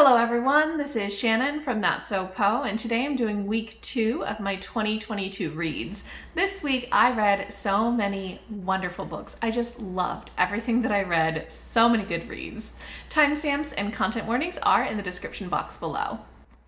Hello everyone, this is Shannon from That's So Po, and today I'm doing week 2 of my 2022 reads. This week I read so many wonderful books. I just loved everything that I read, so many good reads. Timestamps and content warnings are in the description box below.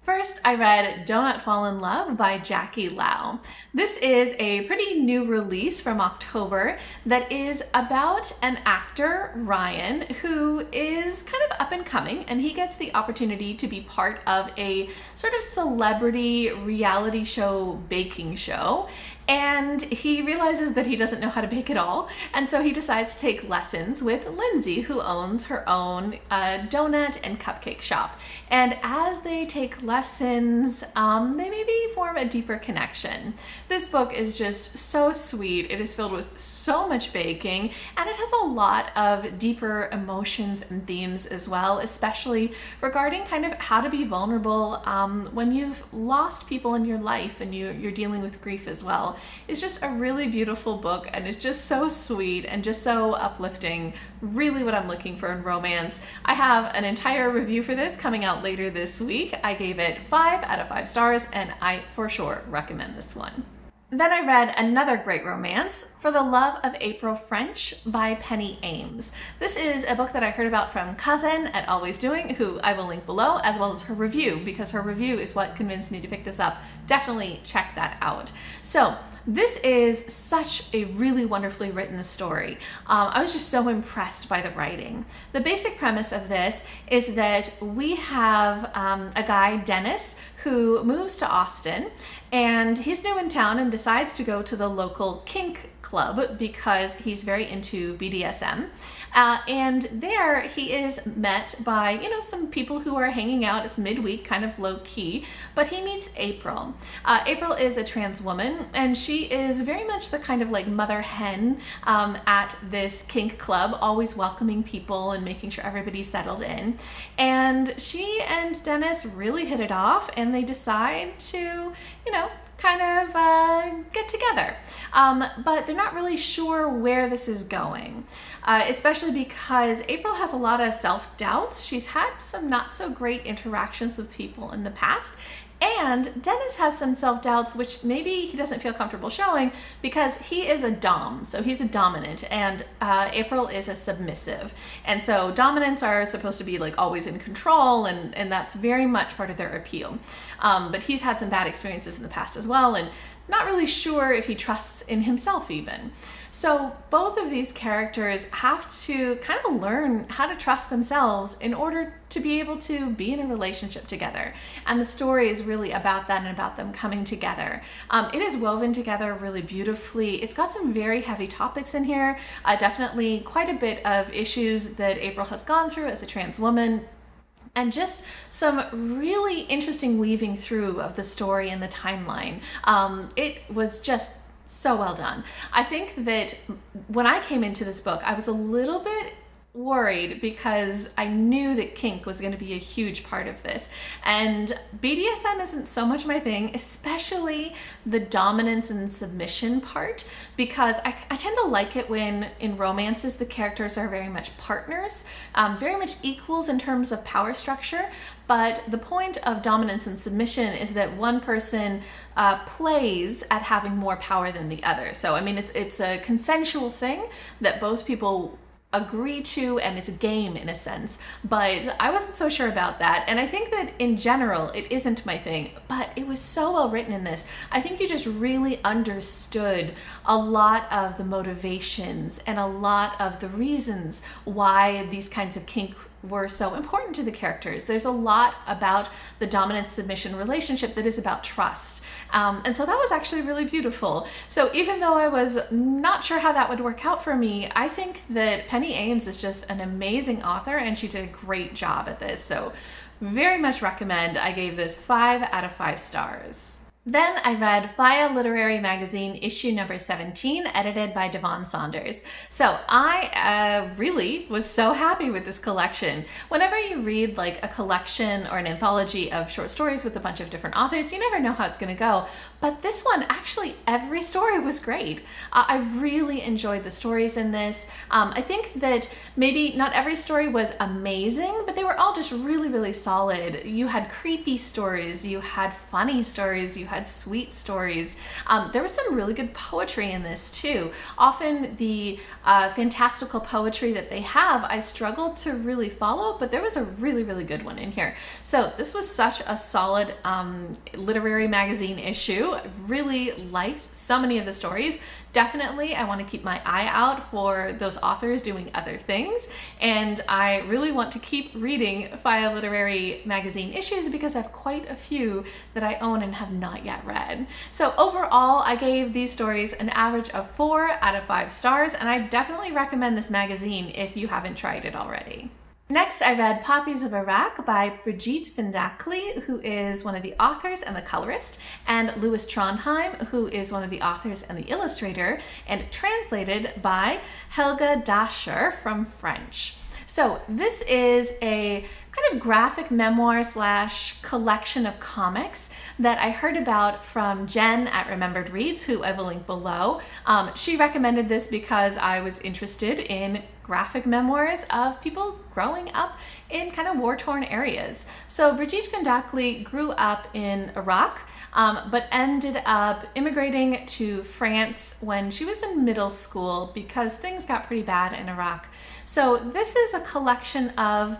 First, I read Don't Fall in Love by Jackie Lau. This is a pretty new release from October that is about an actor, Ryan, who is kind of up and coming, and he gets the opportunity to be part of a sort of celebrity reality show baking show. And he realizes that he doesn't know how to bake at all, and so he decides to take lessons with Lindsay, who owns her own donut and cupcake shop. And as they take lessons, they maybe form a deeper connection. This book is just so sweet. It is filled with so much baking, and it has a lot of deeper emotions and themes as well, especially regarding kind of how to be vulnerable when you've lost people in your life and you're dealing with grief as well. It's just a really beautiful book, and it's just so sweet and just so uplifting. Really what I'm looking for in romance. I have an entire review for this coming out later this week. I gave it 5 out of 5 stars, and I for sure recommend this one. Then I read another great romance, For the Love of April French by Penny Ames. This is a book that I heard about from Kazen at Always Doing, who I will link below, as well as her review, because her review is what convinced me to pick this up. Definitely check that out. So this is such a really wonderfully written story. I was just so impressed by the writing. The basic premise of this is that we have a guy, Dennis, who moves to Austin, and he's new in town and decides to go to the local kink club because he's very into BDSM. And there he is met by, some people who are hanging out. It's midweek, kind of low key, but he meets April. April is a trans woman, and she is very much the kind of like mother hen at this kink club, always welcoming people and making sure everybody's settled in. And she and Dennis really hit it off, and they decide to, kind of get together. But they're not really sure where this is going, especially because April has a lot of self-doubts. She's had some not so great interactions with people in the past, and Dennis has some self-doubts, which maybe he doesn't feel comfortable showing because he is a dom, so he's a dominant, and April is a submissive. And so dominants are supposed to be like always in control, and that's very much part of their appeal. But he's had some bad experiences in the past as well, and not really sure if he trusts in himself even. So both of these characters have to kind of learn how to trust themselves in order to be able to be in a relationship together. And the story is really about that and about them coming together. It is woven together really beautifully. It's got some very heavy topics in here, definitely quite a bit of issues that April has gone through as a trans woman, and just some really interesting weaving through of the story and the timeline. It was just so well done. I think that when I came into this book, I was a little bit worried because I knew that kink was going to be a huge part of this, and BDSM isn't so much my thing, especially the dominance and submission part, because I tend to like it when in romances the characters are very much partners, very much equals in terms of power structure. But the point of dominance and submission is that one person plays at having more power than the other. So I mean, it's a consensual thing that both people agree to, and it's a game in a sense, but I wasn't so sure about that. And I think that in general it isn't my thing, but it was so well written in this. I think you just really understood a lot of the motivations and a lot of the reasons why these kinds of kink were so important to the characters. There's a lot about the dominant-submission relationship that is about trust. And so that was actually really beautiful. So even though I was not sure how that would work out for me, I think that Penny Ames is just an amazing author, and she did a great job at this. So very much recommend. I gave this 5 out of 5 stars. Then I read FIYAH Literary Magazine issue number 17, edited by DaVaun Sanders. So I really was so happy with this collection. Whenever you read like a collection or an anthology of short stories with a bunch of different authors, you never know how it's going to go. But this one, actually, every story was great. I really enjoyed the stories in this. I think that maybe not every story was amazing, but they were all just really, really solid. You had creepy stories, you had funny stories, you had sweet stories. There was some really good poetry in this too. Often the fantastical poetry that they have, I struggled to really follow, but there was a really, really good one in here. So this was such a solid literary magazine issue. I really liked so many of the stories. Definitely, I want to keep my eye out for those authors doing other things, and I really want to keep reading FIYAH Literary Magazine issues because I have quite a few that I own and have not yet read. So overall, I gave these stories an average of 4 out of 5 stars, and I definitely recommend this magazine if you haven't tried it already. Next, I read Poppies of Iraq by Brigitte Findakly, who is one of the authors and the colorist, and Louis Trondheim, who is one of the authors and the illustrator, and translated by Helge Dascher from French. So this is a kind of graphic memoir / collection of comics that I heard about from Jen at Remembered Reads, who I will link below. She recommended this because I was interested in graphic memoirs of people growing up in kind of war-torn areas. So Brigitte Findakly grew up in Iraq, but ended up immigrating to France when she was in middle school because things got pretty bad in Iraq. So this is a collection of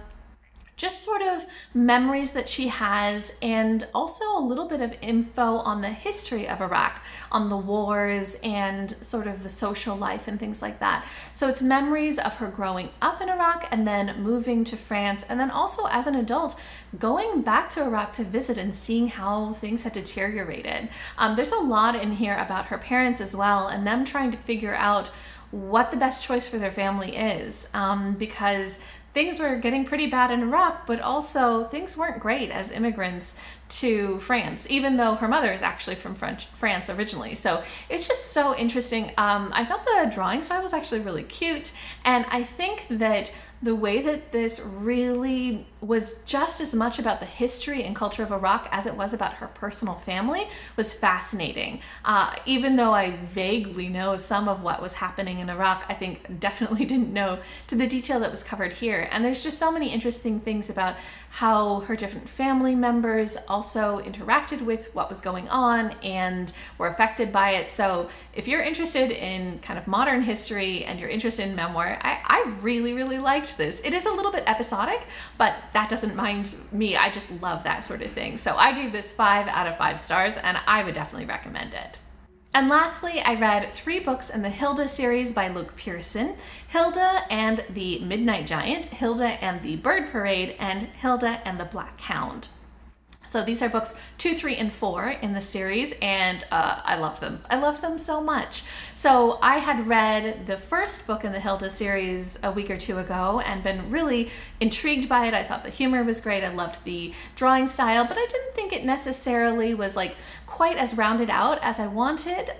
just sort of memories that she has, and also a little bit of info on the history of Iraq, on the wars and sort of the social life and things like that. So it's memories of her growing up in Iraq and then moving to France, and then also as an adult going back to Iraq to visit and seeing how things had deteriorated. There's a lot in here about her parents as well, and them trying to figure out what the best choice for their family is, because things were getting pretty bad in Iraq, but also things weren't great as immigrants to France, even though her mother is actually from France originally. So it's just so interesting. I thought the drawing style was actually really cute, and I think that the way that this really was just as much about the history and culture of Iraq as it was about her personal family was fascinating. Even though I vaguely know some of what was happening in Iraq, I think definitely didn't know to the detail that was covered here. And there's just so many interesting things about how her different family members also interacted with what was going on and were affected by it. So if you're interested in kind of modern history and you're interested in memoir, I really, really liked this. It is a little bit episodic, but that doesn't mind me. I just love that sort of thing. So I gave this 5 out of 5 stars, and I would definitely recommend it. And lastly, I read 3 books in the Hilda series by Luke Pearson: Hilda and the Midnight Giant, Hilda and the Bird Parade, and Hilda and the Black Hound. So these are books 2, 3, and 4 in the series, and I loved them. I loved them so much. So I had read the first book in the Hilda series a week or 2 ago and been really intrigued by it. I thought the humor was great. I loved the drawing style, but I didn't think it necessarily was like quite as rounded out as I wanted.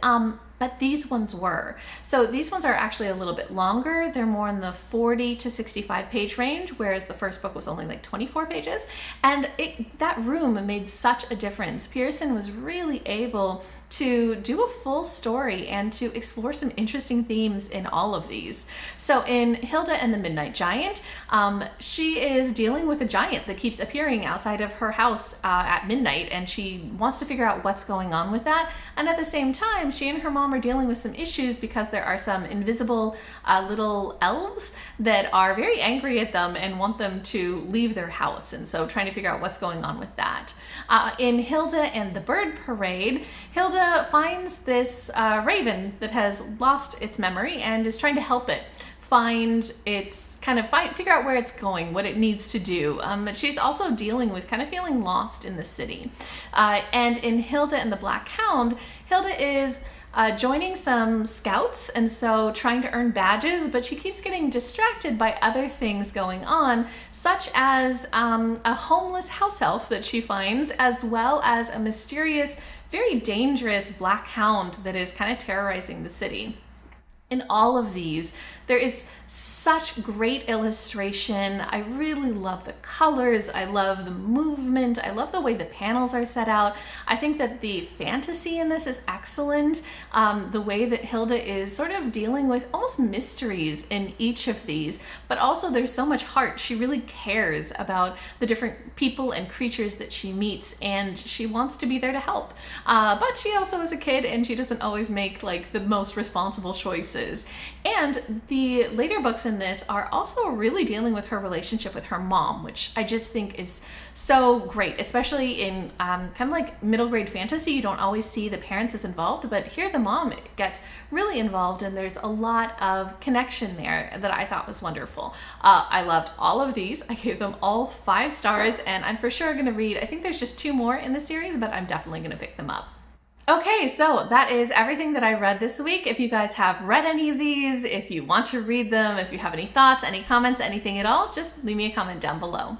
But these ones were. So these ones are actually a little bit longer. They're more in the 40 to 65 page range, whereas the first book was only like 24 pages. And that room made such a difference. Pearson was really able to do a full story and to explore some interesting themes in all of these. So in Hilda and the Midnight Giant, she is dealing with a giant that keeps appearing outside of her house at midnight, and she wants to figure out what's going on with that. And at the same time, she and her mom are dealing with some issues because there are some invisible little elves that are very angry at them and want them to leave their house, and so trying to figure out what's going on with that. In Hilda and the Bird Parade, Hilda finds this raven that has lost its memory and is trying to help it figure out where it's going, what it needs to do. But she's also dealing with kind of feeling lost in the city. And in Hilda and the Black Hound, Hilda is joining some scouts and so trying to earn badges, but she keeps getting distracted by other things going on, such as a homeless house elf that she finds, as well as a mysterious, very dangerous black hound that is kind of terrorizing the city. In all of these, there is such great illustration. I really love the colors. I love the movement. I love the way the panels are set out. I think that the fantasy in this is excellent. The way that Hilda is sort of dealing with almost mysteries in each of these, but also there's so much heart. She really cares about the different people and creatures that she meets, and she wants to be there to help. But she also is a kid, and she doesn't always make like the most responsible choices. And the later books in this are also really dealing with her relationship with her mom, which I just think is so great, especially in kind of like middle grade fantasy. You don't always see the parents as involved, but here the mom gets really involved, and there's a lot of connection there that I thought was wonderful. I loved all of these. I gave them all 5 stars, and I'm for sure going to read, I think there's just 2 more in the series, but I'm definitely going to pick them up. Okay, so that is everything that I read this week. If you guys have read any of these, if you want to read them, if you have any thoughts, any comments, anything at all, just leave me a comment down below.